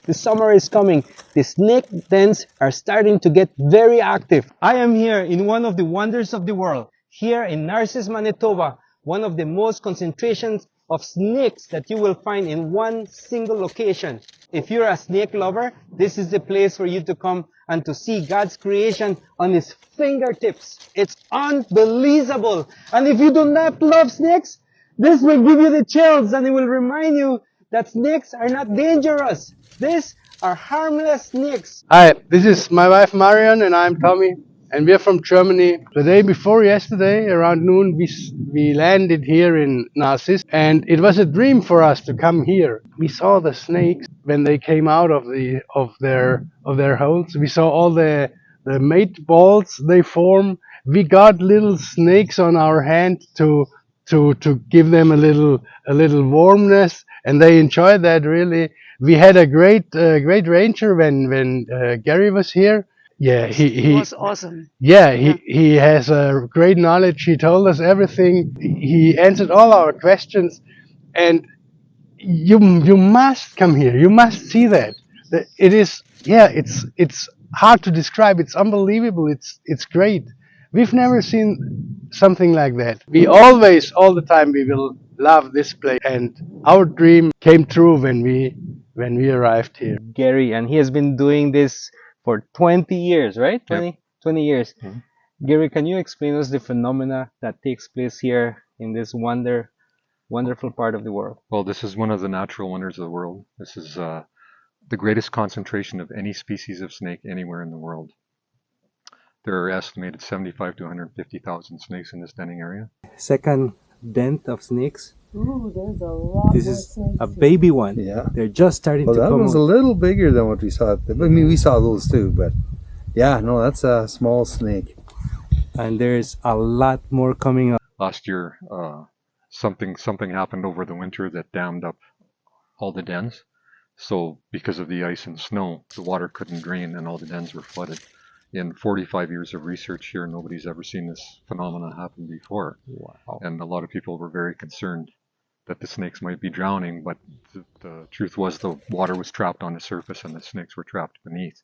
The summer is coming. The snake dens are starting to get very active. I am here in one of the wonders of the world, here in Narcisse, Manitoba, one of the most concentrations of snakes that you will find in one single location. If you're a snake lover, this is the place for you to come and to see God's creation on His fingertips. It's unbelievable. And if you do not love snakes, this will give you the chills and it will remind you that snakes are not dangerous. These are harmless snakes. Hi, this is my wife Marion and I'm Tommy, and we're from Germany. The day before yesterday, around noon, we landed here in Narcisse, and it was a dream for us to come here. We saw the snakes when they came out of their holes. We saw all the mate balls they form. We got little snakes on our hand to give them a little warmness, and they enjoyed that really. We had a great ranger when Gary was here. Yeah, he was awesome. yeah, he has a great knowledge. He told us everything. He answered all our questions, and you must come here. You must see that. It is, yeah, it's hard to describe. It's unbelievable. It's great. We've never seen something like that. We always, all the time, we will love this place, and our dream came true when we arrived here. Gary, and he has been doing this for 20 years, right? 20 years. Gary, can you explain us the phenomena that takes place here in this wonderful part of the world? Well, this is one of the natural wonders of the world. This is the greatest concentration of any species of snake anywhere in the world. There are estimated 75 to 150,000 snakes in this denning area. Second den of snakes. Ooh, there's a lot. This is a baby one. Yeah. They're just starting Well, to that come one's a out. little bigger than what we saw. I mean, we saw those too, but yeah, no, that's a small snake. And there's a lot more coming up. Last year, something happened over the winter that dammed up all the dens. So because of the ice and snow, the water couldn't drain and all the dens were flooded. In 45 years of research here, nobody's ever seen this phenomena happen before. Wow. And a lot of people were very concerned that the snakes might be drowning, but the truth was the water was trapped on the surface and the snakes were trapped beneath.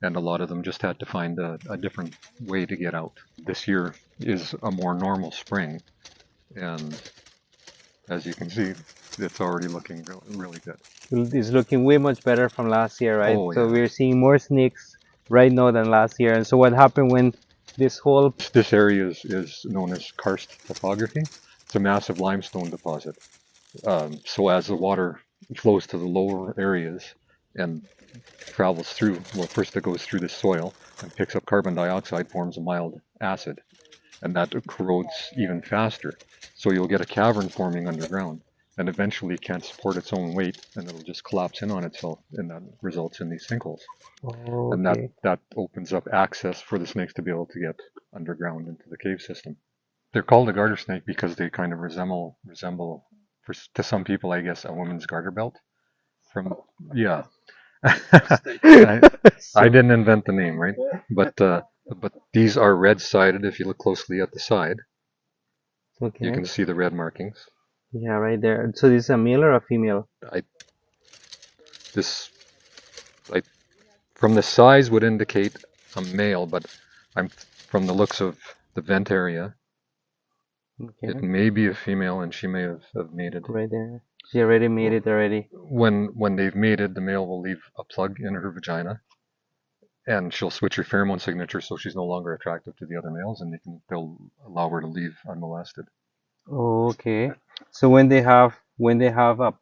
And a lot of them just had to find a different way to get out. This year is a more normal spring, and as you can see, it's already looking really good. It's looking way much better from last year, right? Oh, So yeah. we're seeing more snakes right now than last year. And so what happened when this whole... This area is known as karst topography. It's a massive limestone deposit. So as the water flows to the lower areas and travels through, well, first it goes through the soil and picks up carbon dioxide, forms a mild acid, and that corrodes even faster. So you'll get a cavern forming underground, and eventually it can't support its own weight, and it'll just collapse in on itself, and that results in these sinkholes. Oh, And okay. that opens up access for the snakes to be able to get underground into the cave system. They're called a garter snake because they kind of resemble to some people, I guess, a woman's garter belt. Yeah. I didn't invent the name, right? But these are red-sided. If you look closely at the side, Okay. you can see the red markings. Yeah, right there. So this is a male or a female? From the size would indicate a male, but from the looks of the vent area, Okay. it may be a female, and she may have mated. Right there. She already made it already. When they've mated, the male will leave a plug in her vagina, and she'll switch her pheromone signature so she's no longer attractive to the other males, and they'll allow her to leave unmolested. Oh, okay. So when they have a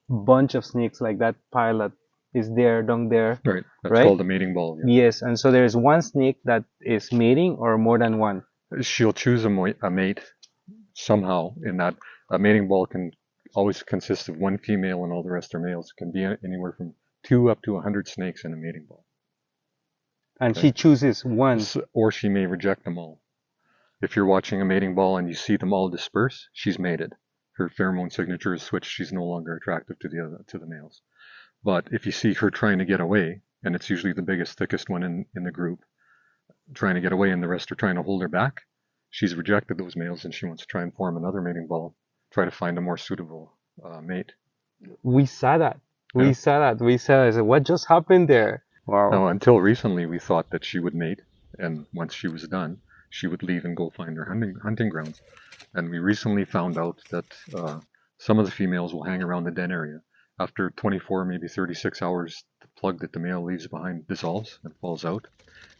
bunch of snakes like that pile that is there down there, Right. That's right? called a mating ball. Yeah. Yes, and so there's one snake that is mating or more than one. She'll choose a mate somehow in that. A mating ball can always consist of one female and all the rest are males. It can be anywhere from 2 up to 100 snakes in a mating ball. And Okay. she chooses one. Or she may reject them all. If you're watching a mating ball and you see them all disperse, she's mated. Her pheromone signature is switched. She's no longer attractive to the males. But if you see her trying to get away, and it's usually the biggest, thickest one in the group, trying to get away and the rest are trying to hold her back, she's rejected those males and she wants to try and form another mating ball, try to find a more suitable mate. We saw that. We Yeah. saw that. We saw that. I said, what just happened there? Wow. Now, until recently, we thought that she would mate, and once she was done, she would leave and go find her hunting grounds. And we recently found out that some of the females will hang around the den area. After 24, maybe 36 hours, the plug that the male leaves behind dissolves and falls out,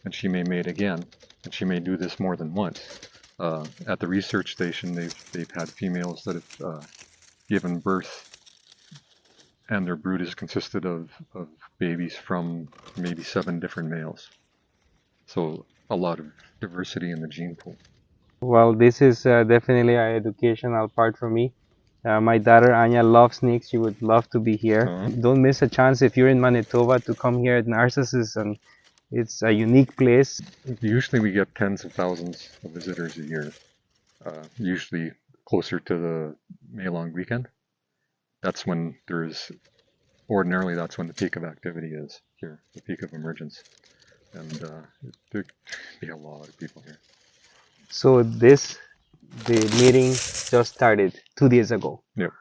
and she may mate again, and she may do this more than once. At the research station, they've had females that have given birth, and their brood has consisted of babies from maybe 7 different males. So a lot of diversity in the gene pool. Well, this is definitely an educational part for me. My daughter Anya loves snakes. She would love to be here. Don't miss a chance if you're in Manitoba to come here at Narcissus, and it's a unique place. Usually we get tens of thousands of visitors a year, usually closer to the May long weekend. That's when ordinarily that's when the peak of activity is here, the peak of emergence. And there'd be a lot of people here. So the meeting just started 2 days ago. Yep.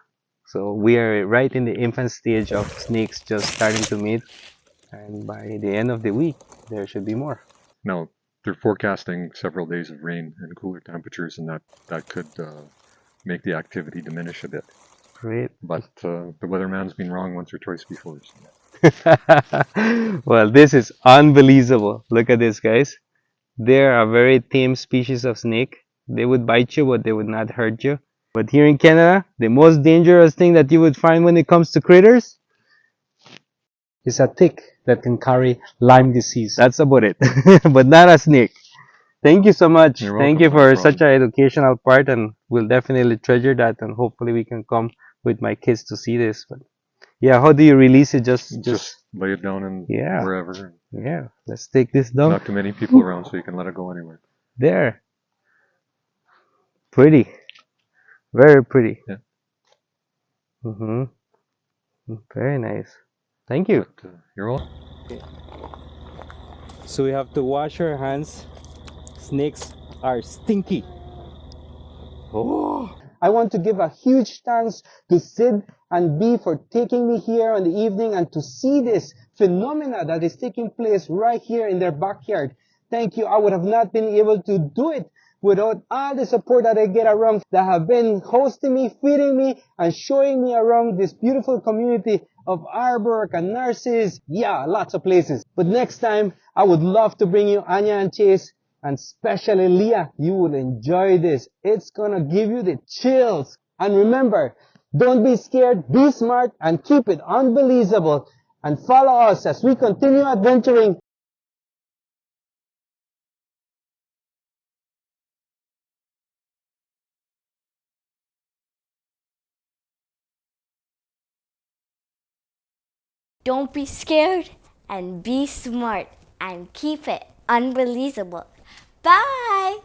So we are right in the infant stage of snakes just starting to meet, and by the end of the week, there should be more. Now, they're forecasting several days of rain and cooler temperatures, and that could make the activity diminish a bit. Great. But the weatherman's been wrong once or twice before. So. Well, this is unbelievable. Look at this, guys. They're a very tame species of snake. They would bite you, but they would not hurt you. But here in Canada, the most dangerous thing that you would find when it comes to critters is a tick that can carry Lyme disease. That's about it. But not a snake. Thank you so much. You're Thank welcome, you no for problem. such an educational part, and we'll definitely treasure that, and hopefully we can come with my kids to see this. But yeah, how do you release it? Just lay it down and yeah. wherever. Yeah, let's take this down. Not too many people around, so you can let it go anywhere. There. Pretty. Very pretty. Yeah. Very nice. Thank you. But, you're welcome. So we have to wash our hands. Snakes are stinky. Oh. I want to give a huge thanks to Sid and B for taking me here on the evening and to see this phenomena that is taking place right here in their backyard. Thank you. I would have not been able to do it without all the support that I get around that have been hosting me, feeding me, and showing me around this beautiful community of Arborg and Narcisse. Yeah, lots of places. But next time, I would love to bring you Anya and Chase, and especially Leah. You will enjoy this. It's gonna give you the chills. And remember, don't be scared, be smart, and keep it unbelievable. And follow us as we continue adventuring. Don't be scared and be smart and keep it unbelievable. Bye!